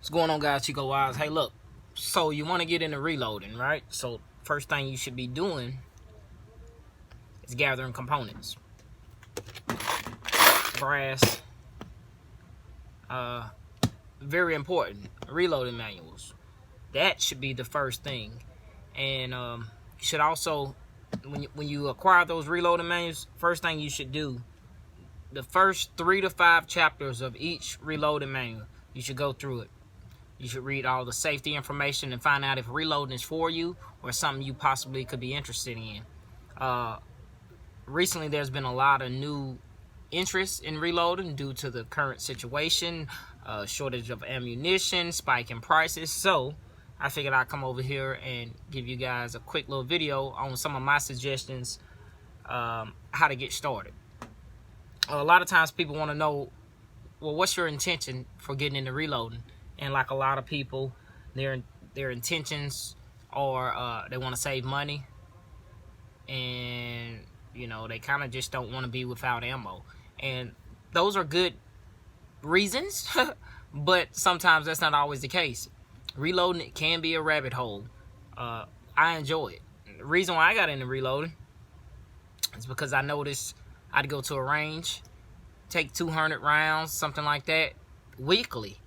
What's going on, guys? Chico Wise. Hey, look. So you want to get into reloading, right? So first thing you should be doing is gathering components. Brass. Very important. Reloading manuals. That should be the first thing. And you should also, when you acquire those reloading manuals, first thing you should do, the first 3 to 5 chapters of each reloading manual, you should go through it. You should read all the safety information and find out if reloading is for you or something you possibly could be interested in. Recently, there's been a lot of new interest in reloading due to the current situation, shortage of ammunition, spike in prices. So I figured I'd come over here and give you guys a quick little video on some of my suggestions, how to get started. A lot of times people want to know, well, what's your intention for getting into reloading? And like a lot of people, their intentions are they want to save money, and you know, they kind of just don't want to be without ammo. And those are good reasons, but sometimes that's not always the case. Reloading can be a rabbit hole. I enjoy it. The reason why I got into reloading is because I noticed I'd go to a range, take 200 rounds, something like that, weekly.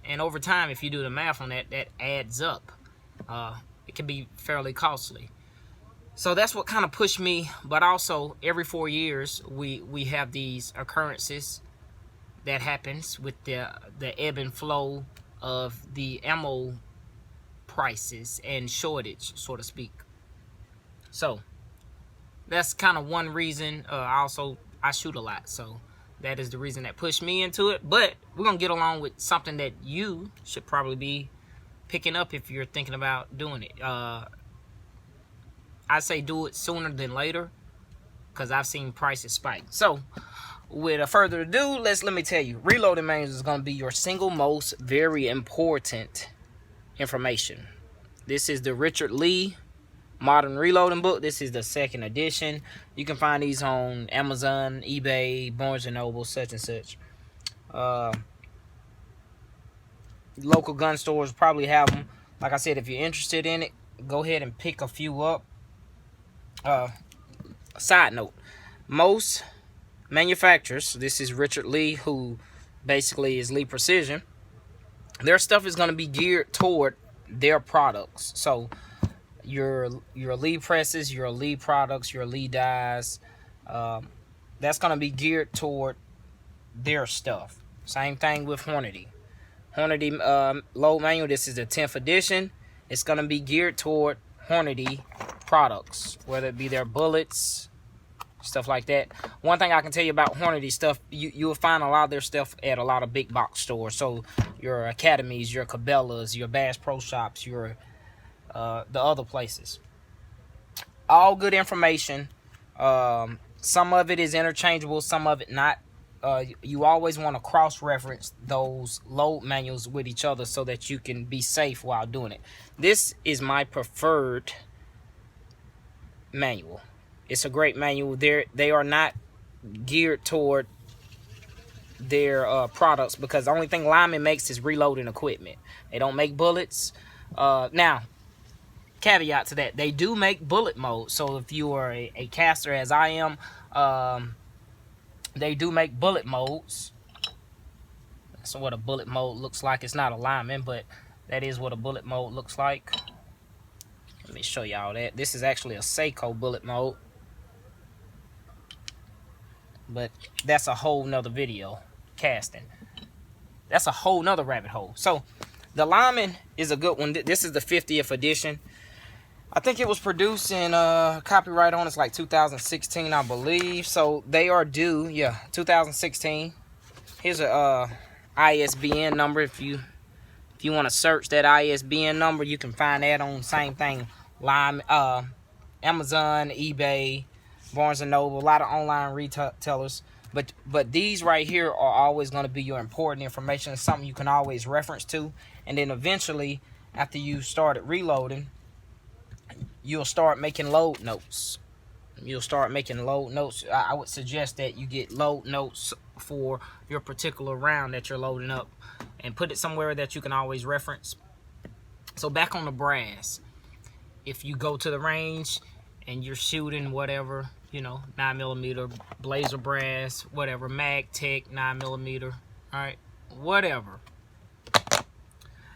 And over time, if you do the math on that, that adds up. It can be fairly costly. So that's what kind of pushed me. But also, every 4 years, we have these occurrences that happens with the ebb and flow of the ammo prices and shortage, so to speak. So that's kind of one reason. I shoot a lot, so that is the reason that pushed me into it. But we're going to get along with something that you should probably be picking up if you're thinking about doing it. I say do it sooner than later, because I've seen prices spike. So with further ado, let me tell you, reloading manuals is going to be your single most very important information. This is the Richard Lee Modern Reloading book. This is the 2nd edition. You can find these on Amazon, eBay, Barnes & Noble, such and such. Local gun stores probably have them. Like I said, if you're interested in it, go ahead and pick a few up. Side note, most manufacturers, this is Richard Lee, who basically is Lee Precision, their stuff is going to be geared toward their products. So your Lee presses, your Lee products, your Lee dies, that's going to be geared toward their stuff. Same thing with Hornady. Hornady load manual, this is the 10th edition. It's going to be geared toward Hornady products, whether it be their bullets, stuff like that. One thing I can tell you about Hornady stuff, you will find a lot of their stuff at a lot of big box stores. So your Academies, your Cabela's, your Bass Pro Shops, your the other places. All good information. Some of it is interchangeable, some of it not. You always want to cross-reference those load manuals with each other so that you can be safe while doing it. This is my preferred manual. It's a great manual. They are not geared toward their products, because the only thing Lyman makes is reloading equipment. They don't make bullets. Now, caveat to that, they do make bullet mode. So if you are a caster, as I am, they do make bullet modes. That's what a bullet mode looks like. It's not a Lyman, but that is what a bullet mode looks like. Let me show y'all that. This is actually a Seiko bullet mode, but that's a whole nother video. Casting, that's a whole nother rabbit hole. So the Lyman is a good one. This is the 50th edition. I think it was produced in copyright on it's like 2016, I believe. So they are due, yeah, 2016. Here's a ISBN number. If you want to search that ISBN number, you can find that on same thing, Amazon, eBay, Barnes & Noble, a lot of online retailers. But these right here are always going to be your important information. It's something you can always reference to. And then eventually, after you started reloading, you'll start making load notes. I would suggest that you get load notes for your particular round that you're loading up, and put it somewhere that you can always reference. So back on the brass, if you go to the range and you're shooting whatever, you know, 9mm Blazer brass, whatever, Magtech 9mm, all right, whatever.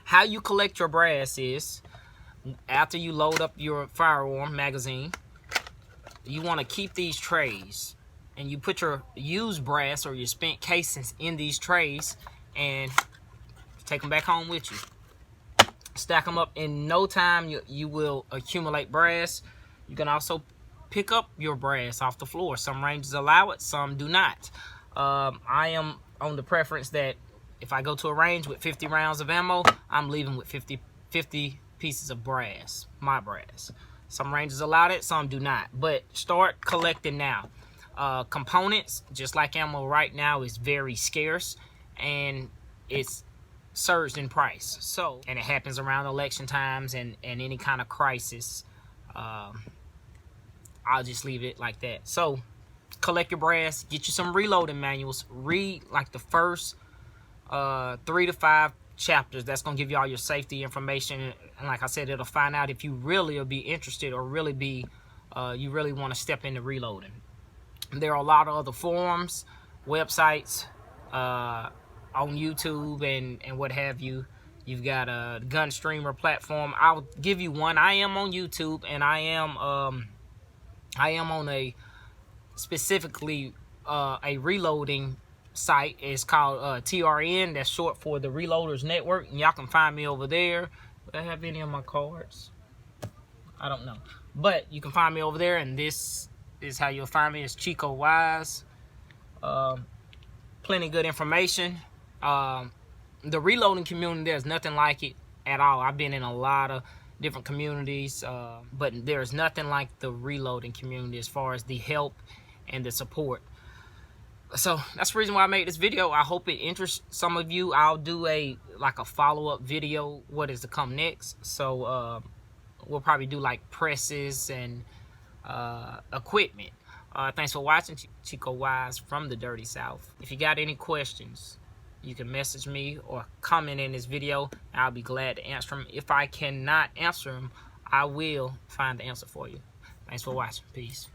How you collect your brass is, after you load up your firearm magazine, you want to keep these trays, and you put your used brass or your spent casings in these trays and take them back home with you. Stack them up. In no time you will accumulate brass. You can also pick up your brass off the floor. Some ranges allow it, some do not. I am on the preference that if I go to a range with 50 rounds of ammo, I'm leaving with 50 pieces of brass, my brass. Some ranges allow it, some do not. But start collecting now. Components, just like ammo right now, is very scarce, and it's surged in price. So, and it happens around election times and any kind of crisis. I'll just leave it like that. So collect your brass, get you some reloading manuals, read like the first 3 to 5 chapters. That's gonna give you all your safety information, and like I said, it'll find out if you really will be interested or really be you really want to step into reloading. There are a lot of other forums, websites, on YouTube and what have you. You've got a gun streamer platform. I'll give you one. I am on YouTube, and I am on a specifically a reloading site. It's called TRN. That's short for the Reloaders Network, and y'all can find me over there. Do I have any of my cards? I don't know, but you can find me over there, and this is how you'll find me. It's Chico Wise. Plenty good information. The reloading community, there's nothing like it at all. I've been in a lot of different communities, but there's nothing like the reloading community as far as the help and the support. So that's the reason why I made this video. I hope it interests some of you. I'll do a follow-up video, what is to come next. So we'll probably do like presses and equipment. Thanks for watching. Chico Wise from the Dirty South. If you got any questions, you can message me or comment in this video. I'll be glad to answer them. If I cannot answer them, I will find the answer for you. Thanks for watching. Peace.